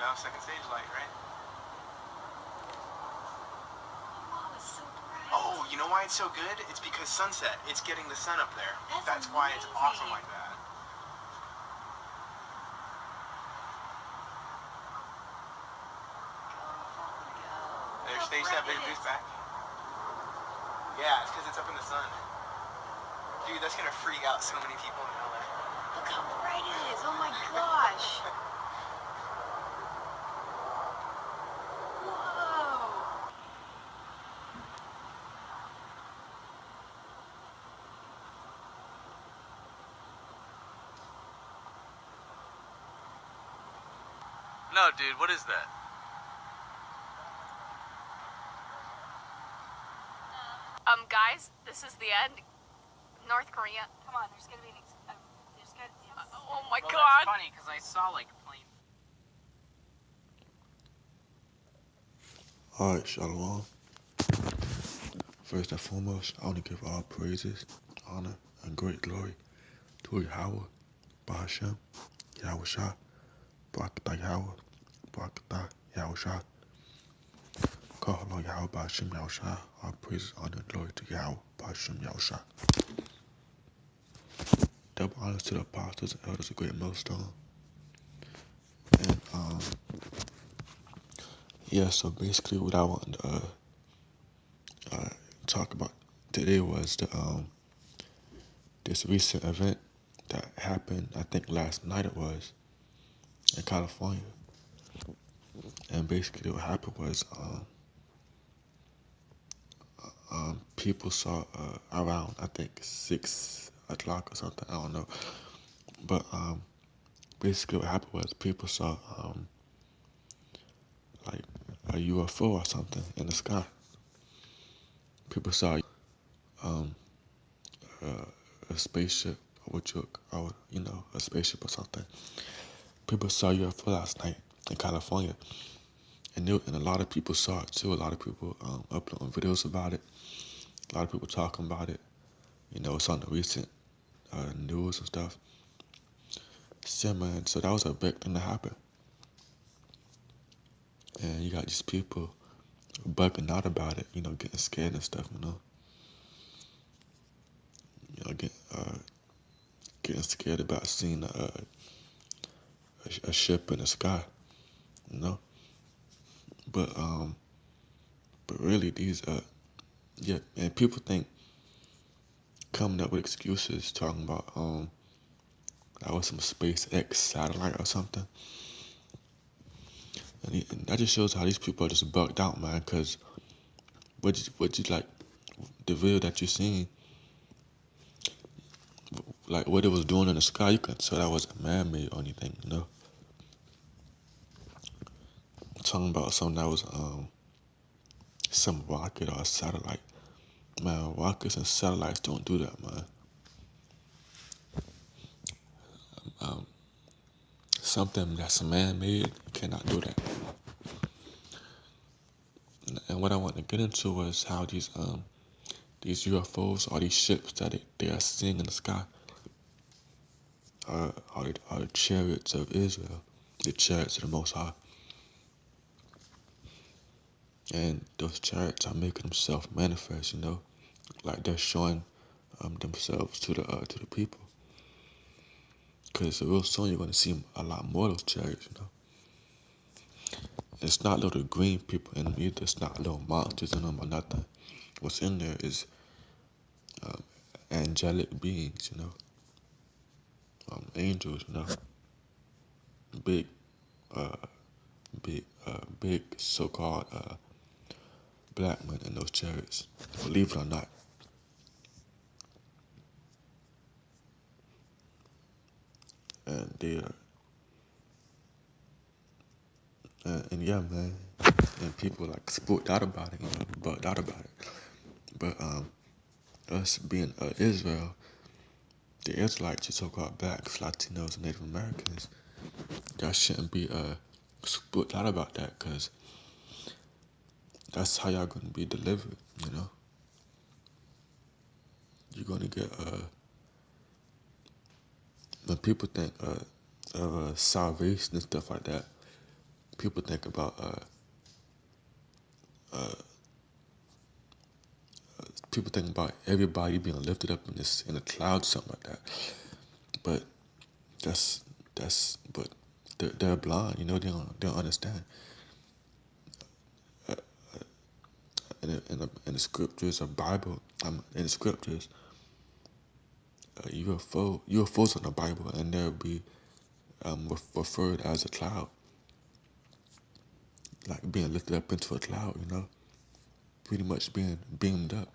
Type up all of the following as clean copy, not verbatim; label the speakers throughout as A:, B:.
A: know, second stage light, right?
B: Wow, it's so bright.
A: Oh, you know why it's so good? It's because sunset. It's getting the sun up there. That's why it's awesome like that. There's stage that big boost back. Yeah, it's because it's up in the sun. Dude, that's gonna freak out so many people in LA.
B: Look how bright it is. Oh my gosh. Whoa.
C: No, dude, what is that?
B: Guys, this is the end. North Korea. Come on, there's gonna be an oh my
D: Well,
B: god.
D: that's funny, because I saw, like, plane.
E: Alright, Shalom. First and foremost, I want to give all praises, honor, and great glory to Yahawah, hasham, Yahawashi, Barakatah Yahawah, Barakatah Yahawashi. Call on Yahawah, hasham, Yahawashi. All praises, honor, and glory to Yahawah, hasham, Yahawashi. Double honors to the apostles and elders of Great Millstone. And, yeah, so basically what I wanted to talk about today was this recent event that happened, I think last night it was, in California. And basically what happened was people saw around, I think, 6 o'clock or something, I don't know. But basically what happened was people saw like a UFO or something in the sky. People saw a spaceship, or a spaceship or something. People saw a UFO last night in California. And a lot of people saw it too. A lot of people uploading videos about it. A lot of people talking about it. You know, it's on the recent news and stuff. So, man, so that was a big thing to happen. And you got these people bugging out about it, you know, getting scared and stuff, you know. Getting scared about seeing a ship in the sky, you know. But really these, and people think coming up with excuses talking about that was some SpaceX satellite or something. And that just shows how these people are just bugged out, man, because what you like, the video that you seen, like what it was doing in the sky, you couldn't tell that wasn't man-made or anything, you know. I'm talking about something that was some rocket or a satellite. Man, rockets and satellites don't do that, man. Something that's man-made cannot do that. And what I want to get into was how these UFOs or these ships that they are seeing in the sky are the chariots of Israel, the chariots of the Most High. And those chariots are making themselves manifest, you know, like they're showing themselves to the people. Because real soon you're going to see a lot more of those chariots, you know. It's not little green people in them either. It's not little monsters in them or nothing. What's in there is angelic beings, you know, angels, you know, big, big so-called black men in those chariots. Believe it or not. And they are, and yeah, man, and people like spooked out about it, you know, bugged out about it. But us being Israel, the Israelites, the so-called blacks, Latinos, and Native Americans, y'all shouldn't be spooked out about that, because that's how y'all gonna be delivered, you know. You're gonna get when people think of salvation and stuff like that, people think about everybody being lifted up in a cloud, something like that. But but they're blind, you know. They don't understand. In the scriptures of Bible, in the scriptures, UFOs in the Bible, and they'll be referred as a cloud, like being lifted up into a cloud, you know, pretty much being beamed up,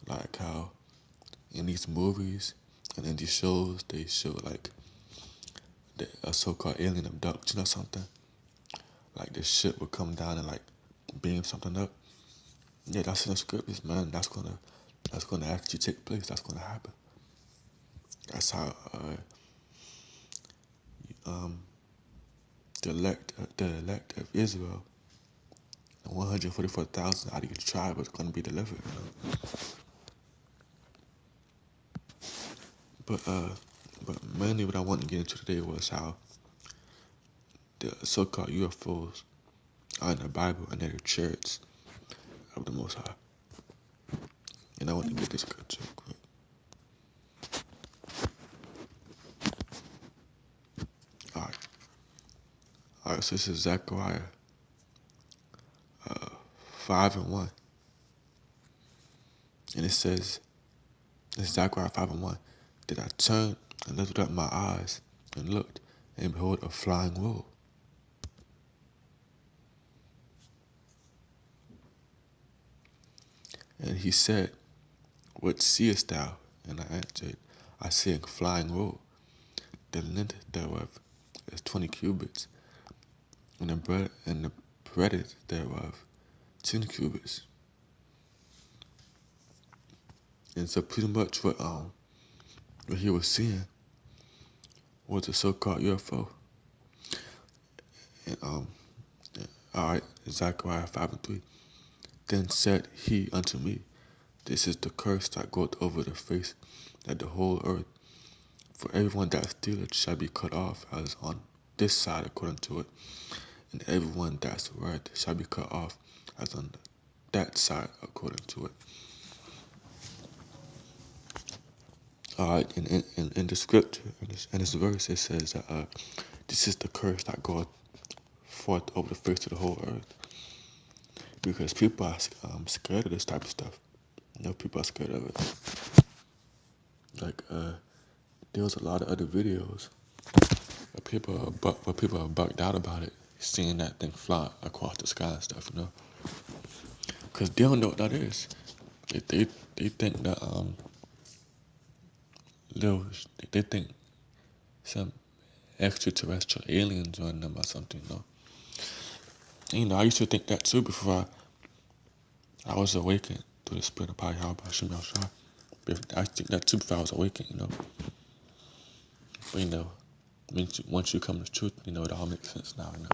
E: like how in these movies and in these shows they show like a so-called alien abduct, you know, something like this ship will come down and like beam something up. Yeah, that's in the scriptures, man. That's gonna actually take place. That's gonna happen. That's how the elect of Israel, the 144,000 out of each tribe is gonna be delivered. You know? But mainly what I want to get into today was how the so-called UFOs are in the Bible and they're the chariots of the Most High. And I want to get this scripture quick. Alright, so this is Zechariah 5:1. And it says, this is Zechariah 5:1. Then I turned and lifted up my eyes and looked, and behold, a flying roll. And he said, what seest thou? And I answered, I see a flying roll. The length thereof is 20 cubits, and the breadth thereof 10 cubits. And so pretty much what he was seeing was a so-called UFO. And alright, Zechariah 5:3. Then said he unto me, this is the curse that goeth over the face of the whole earth. For everyone that stealeth shall be cut off as on this side according to it, and everyone that sweareth shall be cut off as on that side according to it. Alright, in the scripture, in this verse, it says that this is the curse that goeth forth over the face of the whole earth. Because people are scared of this type of stuff. You know, people are scared of it. Like, there was a lot of other videos where people are bugged out about it, seeing that thing fly across the sky and stuff, you know. Because they don't know what that is. They think that, they think some extraterrestrial aliens on them or something, you know. And, you know, I used to think that too before I was awakened to the spirit of Yahawashi. I think that too before I was awakened, you know. But, you know, once you come to truth, you know, it all makes sense now, you know.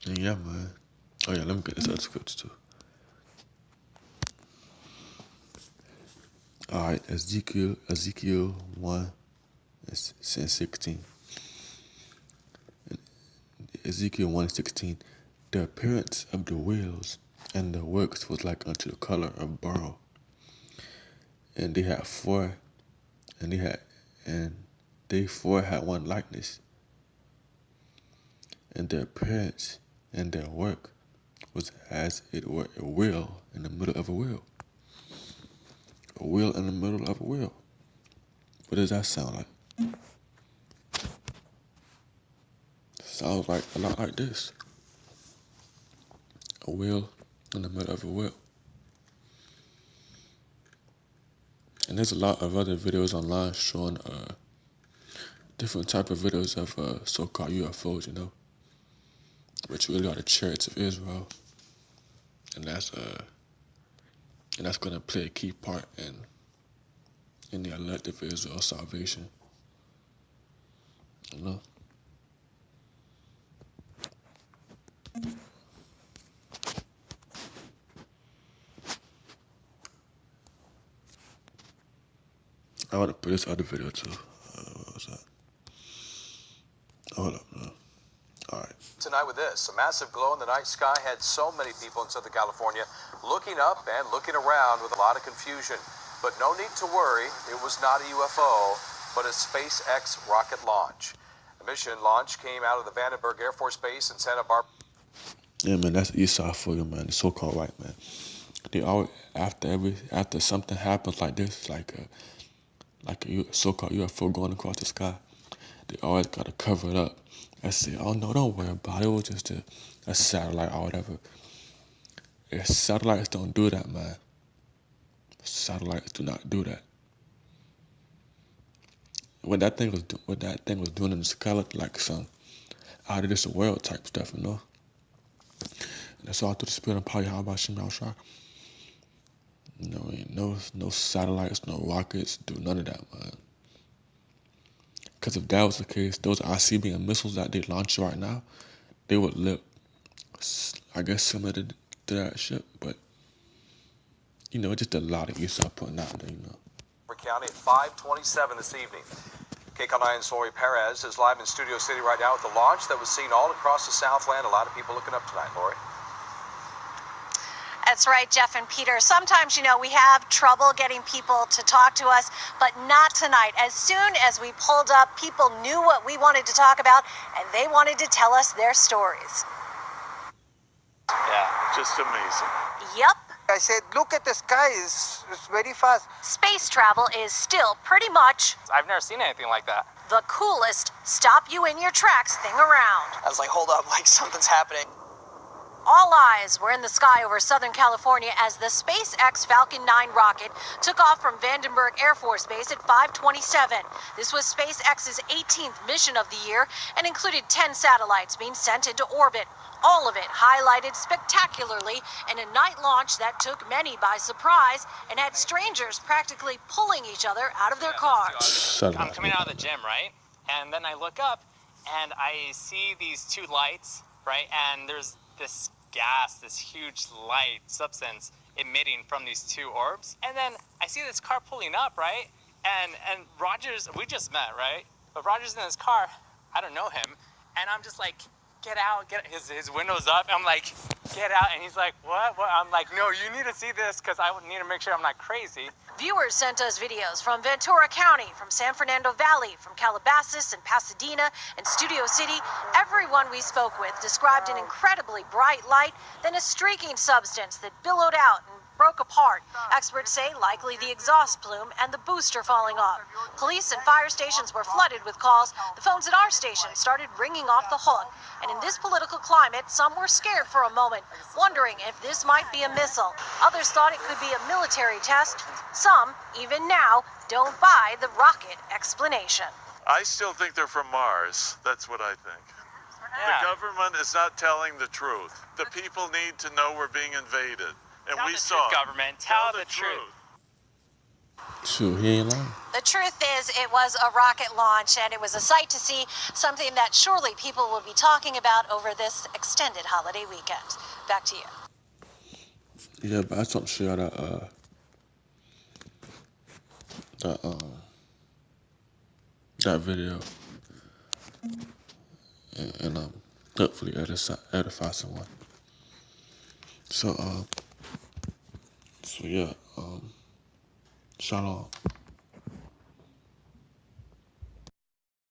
E: And yeah, man. Oh yeah, let me get this other scripture too. Alright, Ezekiel 1 and 16. Ezekiel 1:16. The appearance of the wheels and the works was like unto the color of beryl. And they had four, and they four had one likeness. And their appearance and their work was as it were a wheel in the middle of a wheel. A wheel in the middle of a wheel. What does that sound like? Sounds like a lot like this. A wheel in the middle of a wheel. And there's a lot of other videos online showing different type of videos of so-called UFOs, you know, which really are the chariots of Israel, and that's gonna play a key part in the elect of Israel's salvation, you know. I want to put this other video too. What was that? Hold up, man. All right.
D: Tonight with this, a massive glow in the night sky had so many people in Southern California looking up and looking around with a lot of confusion. But no need to worry, it was not a UFO, but a SpaceX rocket launch. The mission launch came out of the Vandenberg Air Force Base in Santa Barbara.
E: Yeah, man, that's East Side for you, man. The so-called white man. They always after something happens like this, like a so-called UFO going across the sky, they always gotta cover it up and say, "Oh no, don't worry about it. It was just a satellite or whatever." Satellites don't do that, man. Satellites do not do that. What that thing was doing in the sky looked like some out of this world type stuff, you know. And that's all through the spirit of power, Yahawashi. You know, ain't no satellites, no rockets, do none of that, man. Because if that was the case, those ICBM missiles that they launch right now, they would look, I guess, similar to that shit. But, you know, just a lot of use up putting out there, you know.
D: County at 5:27 this evening. KCAL9's Lori Perez is live in Studio City right now with the launch that was seen all across the Southland. A lot of people looking up tonight, Lori.
F: That's right, Jeff and Peter. Sometimes, we have trouble getting people to talk to us, but not tonight. As soon as we pulled up, people knew what we wanted to talk about, and they wanted to tell us their stories.
C: Yeah, just amazing.
F: Yep.
G: I said, look at the sky, it's very fast.
F: Space travel is still pretty much
H: I've never seen anything like that.
F: the coolest stop you in your tracks thing around.
A: I was like, hold up, like something's happening.
F: All eyes were in the sky over Southern California as the SpaceX Falcon 9 rocket took off from Vandenberg Air Force Base at 5:27. This was SpaceX's 18th mission of the year and included 10 satellites being sent into orbit. All of it highlighted spectacularly in a night launch that took many by surprise and had strangers practically pulling each other out of their cars.
H: I'm coming out of the gym, right? And then I look up and I see these two lights, right? And there's this gas, this huge light substance emitting from these two orbs. And then I see this car pulling up, right? And Rogers, we just met, right? But Rogers in his car, I don't know him. And I'm just like, get out, his window's up. I'm like, get out. And he's like, what? I'm like, no, you need to see this because I need to make sure I'm not crazy.
F: Viewers sent us videos from Ventura County, from San Fernando Valley, from Calabasas and Pasadena and Studio City. Everyone we spoke with described an incredibly bright light, then a streaking substance that billowed out and broke apart. Experts say likely the exhaust plume and the booster falling off. Police and fire stations were flooded with calls. The phones at our station started ringing off the hook. And in this political climate, some were scared for a moment, wondering if this might be a missile. Others thought it could be a military test. Some, even now, don't buy the rocket explanation.
I: I still think they're from Mars. That's what I think.
H: Yeah.
I: The government is not telling the truth. The people need to know we're being invaded. And
H: Tell
I: we
H: the
I: saw
H: truth, government. Tell the truth.
E: Shoot, he ain't lying.
F: The truth is, it was a rocket launch, and it was a sight to see, something that surely people will be talking about over this extended holiday weekend. Back to you.
E: Yeah, but I don't share that video, and hopefully edify someone. So yeah, shalom.